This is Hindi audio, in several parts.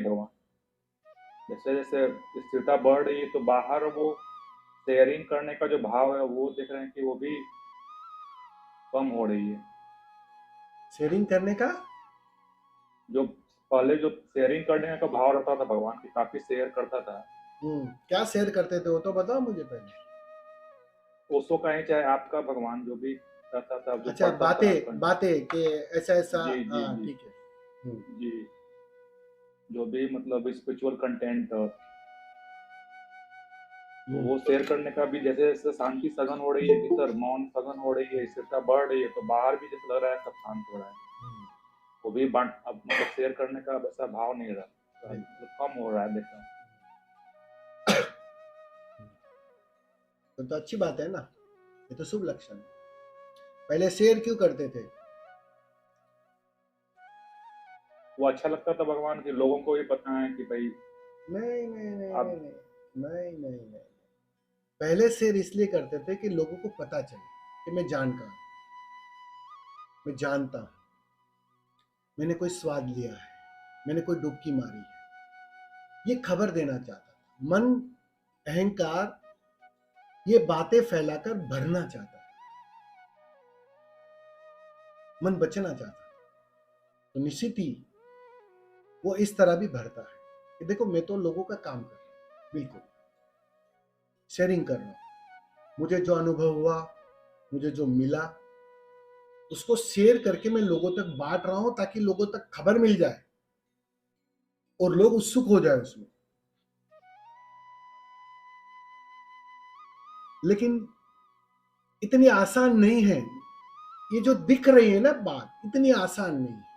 भगवान। जैसे जैसे स्थिरता बढ़ रही है तो बाहर वो शेयरिंग करने का जो भाव है वो देख रहे हैं कि वो भी कम हो रही है। शेयरिंग करने का। जो पहले जो शेयरिंग करने का भाव रहता था भगवान की, काफी शेयर करता था। क्या शेयर करते थे वो तो बताओ मुझे पहले। ओशो का ही चाहे आपका भगवान जो भी रहता था, जो अच्छा, पढ़ता था बातें बातें कि ऐसा ऐसा। जी जी हाँ जी ठीक है। जी, जो भी मतलब स्पिरिचुअल कंटेंट, तो हम्म वो शेयर करने का भी जैसे जैसे शांति सघन हो रही है, भीतर मौन सघन हो रही है, स्थिरता बढ़ रही है, तो बाहर भी जैसे लग रहा है सब शांत हो रहा है। हम्म, वो भी बांट अब मतलब शेयर करने का वैसा भाव नहीं रहा, बिल्कुल। मतलब कम हो रहा है देखना। तो अच्छी बात है ना, ये तो शुभ लक्षण है। पहले शेयर क्यों करते थे? वो अच्छा लगता था भगवान के लोगों को भी पता है कि भाई नहीं नहीं नहीं अब नहीं नहीं नहीं नहीं नहीं। पहले शेयर इसलिए करते थे कि लोगों को पता चले कि मैं जानकार हूं, मैं जानता हूं, मैंने कोई स्वाद लिया है, मैंने कोई डुबकी मारी है, ये खबर देना चाहता था मन। अहंकार ये बातें फैलाकर भरना चाहता है, मन बचना चाहता है। तो निश्चित ही वो इस तरह भी भरता है कि देखो मैं तो लोगों का काम कर रहा हूं, बिल्कुल शेयरिंग कर रहा हूं, मुझे जो अनुभव हुआ, मुझे जो मिला, उसको शेयर करके मैं लोगों तक बांट रहा हूं ताकि लोगों तक खबर मिल जाए और लोग उत्सुक हो जाए उसमें। लेकिन इतनी आसान नहीं है, ये जो दिख रही है ना बात, इतनी आसान नहीं है।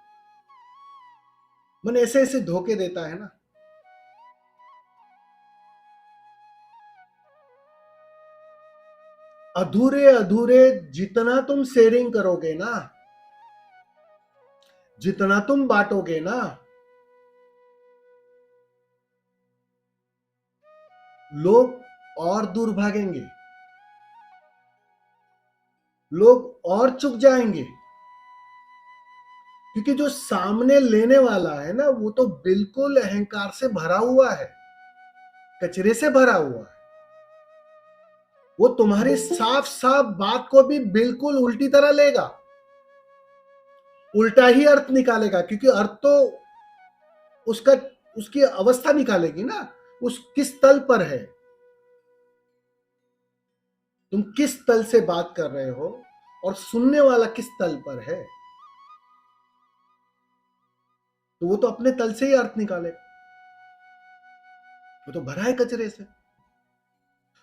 मन ऐसे ऐसे धोखे देता है ना। अधूरे अधूरे जितना तुम शेयरिंग करोगे ना, जितना तुम बांटोगे ना, लोग और दूर भागेंगे, लोग और चुक जाएंगे। क्योंकि जो सामने लेने वाला है ना, वो तो बिल्कुल अहंकार से भरा हुआ है, कचरे से भरा हुआ है। वो तुम्हारी साफ साफ बात को भी बिल्कुल उल्टी तरह लेगा, उल्टा ही अर्थ निकालेगा। क्योंकि अर्थ तो उसका, उसकी अवस्था निकालेगी ना, उस किस तल पर है, तुम किस तल से बात कर रहे हो और सुनने वाला किस तल पर है, तो वो तो अपने तल से ही अर्थ निकालेगा। वो तो भरा है कचरे से।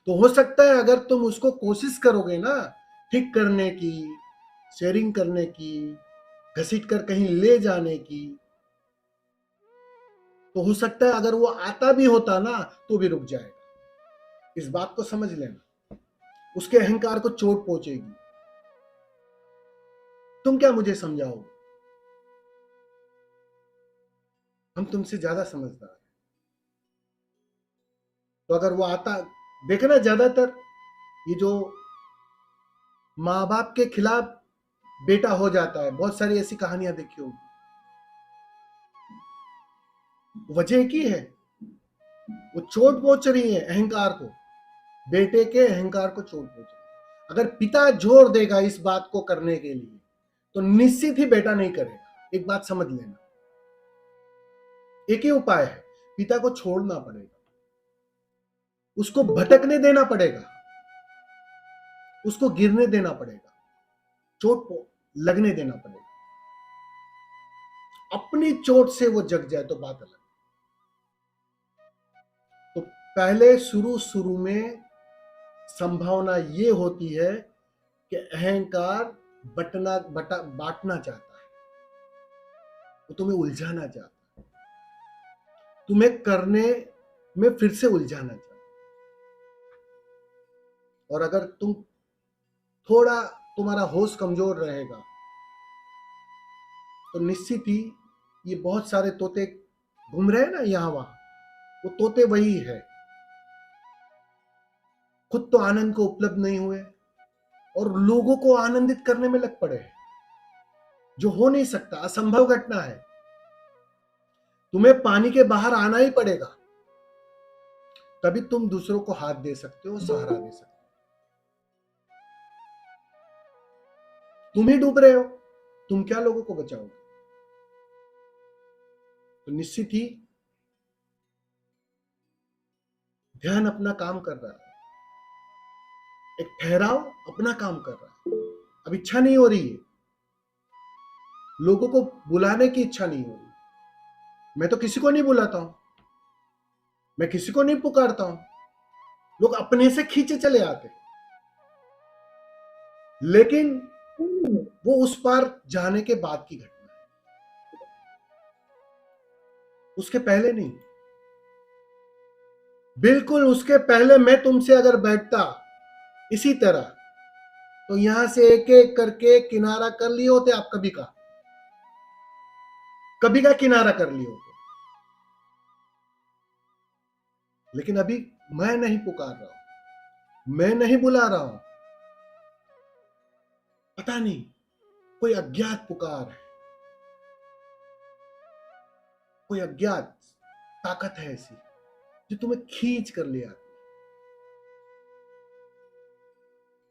तो हो सकता है अगर तुम उसको कोशिश करोगे ना ठीक करने की, शेयरिंग करने की, घसीट कर कहीं ले जाने की, तो हो सकता है अगर वो आता भी होता ना तो भी रुक जाएगा। इस बात को समझ लेना, उसके अहंकार को चोट पहुंचेगी। तुम क्या मुझे समझाओगे? हम तुमसे ज्यादा समझदार हैं। तो अगर वो आता, देखना ज्यादातर ये जो माँ बाप के खिलाफ बेटा हो जाता है, बहुत सारी ऐसी कहानियां देखी होगी। वजह एक ही है, वो चोट पहुंच रही है अहंकार को, बेटे के अहंकार को चोट पहुंच रही है। अगर पिता जोर देगा इस बात को करने के लिए तो निश्चित ही बेटा नहीं करेगा। एक बात समझ लेना, एक ही उपाय है, पिता को छोड़ना पड़ेगा, उसको भटकने देना पड़ेगा, उसको गिरने देना पड़ेगा, चोट लगने देना पड़ेगा। अपनी चोट से वो जग जाए तो बात अलग। तो पहले शुरू शुरू में संभावना ये होती है कि अहंकार बांटना चाहता है, वो तुम्हें उलझाना चाहता है, तुम्हें करने में फिर से उलझाना चाहता है। और अगर तुम थोड़ा, तुम्हारा होश कमजोर रहेगा तो निश्चित ही ये बहुत सारे तोते घूम रहे हैं ना यहां वहां, वो तोते वही है, खुद तो आनंद को उपलब्ध नहीं हुए और लोगों को आनंदित करने में लग पड़े, जो हो नहीं सकता, असंभव घटना है। तुम्हें पानी के बाहर आना ही पड़ेगा, तभी तुम दूसरों को हाथ दे सकते हो, सहारा दे सकते हो। तुम ही डूब रहे हो, तुम क्या लोगों को बचाओगे? तो निश्चित ही ध्यान अपना काम कर रहा है, एक ठहराव अपना काम कर रहा है। अब इच्छा नहीं हो रही है, लोगों को बुलाने की इच्छा नहीं हो रही। मैं तो किसी को नहीं बुलाता हूं, मैं किसी को नहीं पुकारता हूं, लोग अपने से खींचे चले आते। लेकिन वो उस पार जाने के बाद की घटना है, उसके पहले नहीं। बिल्कुल उसके पहले मैं तुमसे अगर बैठता इसी तरह, तो यहां से एक एक करके किनारा कर लिए होते आप, कभी का किनारा कर लिए होते। लेकिन अभी मैं नहीं पुकार रहा हूं, मैं नहीं बुला रहा हूं, पता नहीं कोई अज्ञात पुकार है, कोई अज्ञात ताकत है ऐसी जो तुम्हें खींच कर ले आती।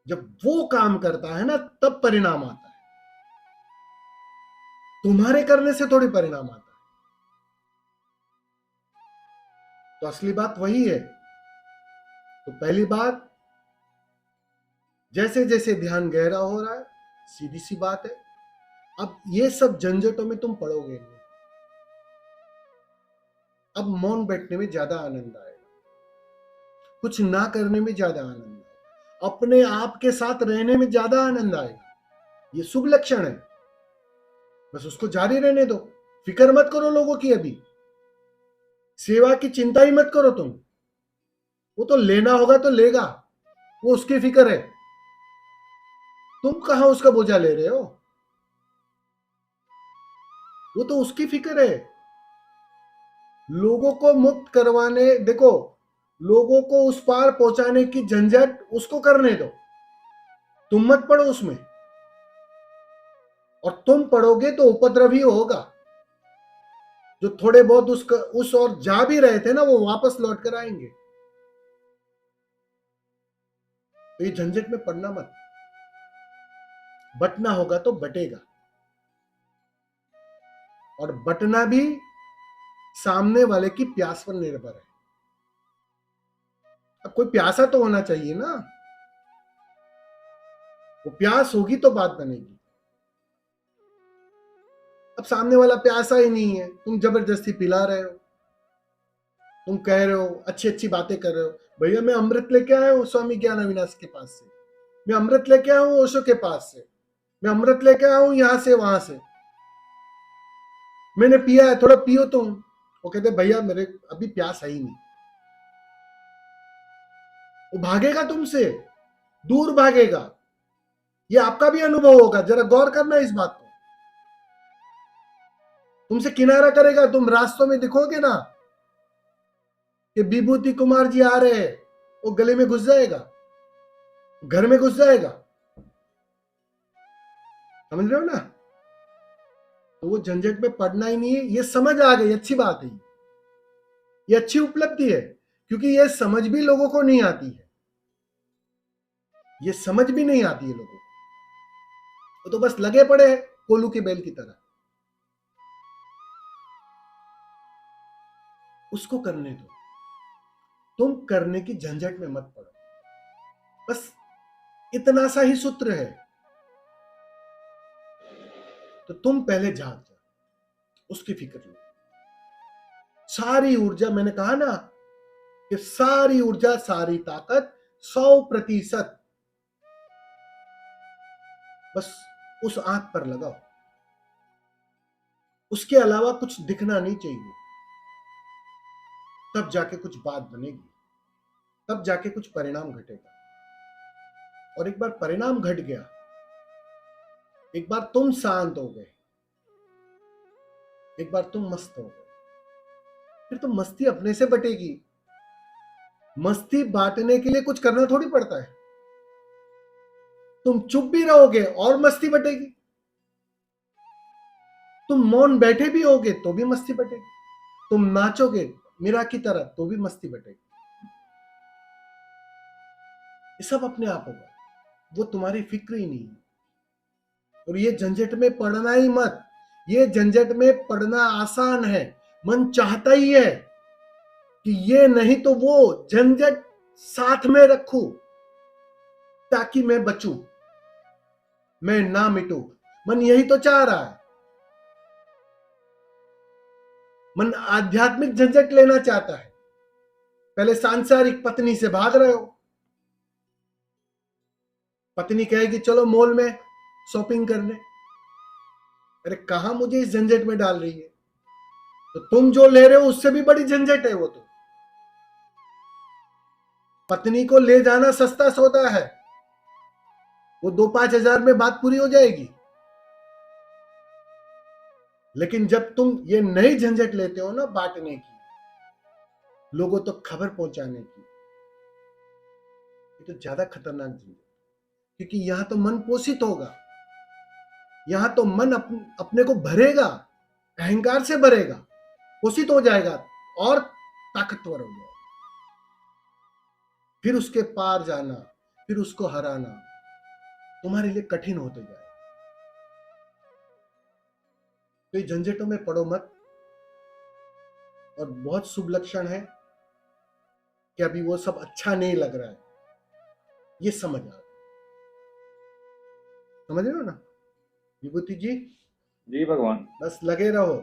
जब वो काम करता है ना, तब परिणाम आता है, तुम्हारे करने से थोड़ी परिणाम आता है। तो असली बात वही है। तो पहली बात, जैसे जैसे ध्यान गहरा हो रहा है, सीधी सी बात है, अब ये सब झंझटों में तुम पड़ोगे नहीं। अब मौन बैठने में ज्यादा आनंद आएगा, कुछ ना करने में ज्यादा आनंद आएगा, अपने आप के साथ रहने में ज्यादा आनंद आएगा। ये शुभ लक्षण है, बस उसको जारी रहने दो। फिक्र मत करो लोगों की, अभी सेवा की चिंता ही मत करो तुम। वो तो लेना होगा तो लेगा, वो उसकी फिक्र है, तुम कहां उसका बोझा ले रहे हो, वो तो उसकी फिक्र है। लोगों को मुक्त करवाने, देखो, लोगों को उस पार पहुंचाने की झंझट उसको करने दो, तुम मत पड़ो उसमें। और तुम पड़ोगे तो उपद्रव ही होगा। जो थोड़े बहुत उस और जा भी रहे थे ना, वो वापस लौट कर आएंगे। तो ये झंझट में पड़ना मत। बटना होगा तो बटेगा, और बटना भी सामने वाले की प्यास पर निर्भर है। अब कोई प्यासा तो होना चाहिए ना, वो प्यास होगी तो बात बनेगी। अब सामने वाला प्यासा ही नहीं है, तुम जबरदस्ती पिला रहे हो, तुम कह रहे हो, अच्छी अच्छी बातें कर रहे हो, भैया मैं अमृत लेके आया हूं स्वामी ज्ञान अविनाश के पास से, मैं अमृत लेके आया हूं ओशो के पास से, मैं अमृत लेके आया हूं यहां से वहां से, मैंने पिया है, थोड़ा पियो तुम। वो कहते भैया मेरे अभी प्यास है ही नहीं। वो भागेगा तुमसे, दूर भागेगा। ये आपका भी अनुभव होगा, जरा गौर करना इस बात को। तुमसे किनारा करेगा, तुम रास्तों में दिखोगे ना कि विभूति कुमार जी आ रहे हैं, वो गले में घुस जाएगा, घर में घुस जाएगा। समझ रहे हो ना? तो वो झंझट में पड़ना ही नहीं है, ये समझ आ गई, अच्छी बात है, ये अच्छी उपलब्धि है, क्योंकि ये समझ भी लोगों को नहीं आती है, ये समझ भी नहीं आती है लोगों को। तो बस लगे पड़े हैं कोलू की बेल की तरह। उसको करने दो, तुम करने की झंझट में मत पड़ो। बस इतना सा ही सूत्र है। तो तुम पहले जाग जाओ, उसकी फिक्र लो। सारी ऊर्जा, मैंने कहा ना कि सारी ऊर्जा, सारी ताकत 100% बस उस आंख पर लगाओ। उसके अलावा कुछ दिखना नहीं चाहिए, तब जाके कुछ बात बनेगी, तब जाके कुछ परिणाम घटेगा। और एक बार परिणाम घट गया, एक बार तुम शांत हो गए, एक बार तुम मस्त हो गए, फिर तो मस्ती अपने से बटेगी। मस्ती बांटने के लिए कुछ करना थोड़ी पड़ता है। तुम चुप भी रहोगे और मस्ती बटेगी, तुम मौन बैठे भी होगे तो भी मस्ती बटेगी। तुम नाचोगे मीरा की तरह तो भी मस्ती बटेगी। ये सब अपने आप होगा, वो तुम्हारी फिक्र ही नहीं है। और ये झंझट में पड़ना ही मत। ये झंझट में पड़ना आसान है, मन चाहता ही है कि ये नहीं तो वो झंझट साथ में रखूं ताकि मैं बचूं, मैं ना मिटूं। मन यही तो चाह रहा है। मन आध्यात्मिक झंझट लेना चाहता है। पहले सांसारिक पत्नी से भाग रहे हो, पत्नी कहेगी चलो मॉल में शॉपिंग करने, अरे कहां मुझे इस झंझट में डाल रही है। तो तुम जो ले रहे हो उससे भी बड़ी झंझट है वो। तो पत्नी को ले जाना सस्ता सौदा है, वो 2-5 हजार में बात पूरी हो जाएगी। लेकिन जब तुम ये नई झंझट लेते हो ना बांटने की, लोगों तक तो खबर पहुंचाने की, ये तो ज्यादा खतरनाक झंझट। क्योंकि यहां तो मन पोषित होगा, यहां तो मन अपने को भरेगा, अहंकार से भरेगा, पोषित हो जाएगा और ताकतवर हो जाएगा। फिर उसके पार जाना, फिर उसको हराना तुम्हारे लिए कठिन होते जाएगा। तो ये झंझटों में पड़ो मत। और बहुत शुभ लक्षण है कि अभी वो सब अच्छा नहीं लग रहा है, ये समझ आ रहा है। समझ रहे हो ना विभूति जी? जी भगवान। बस लगे रहो।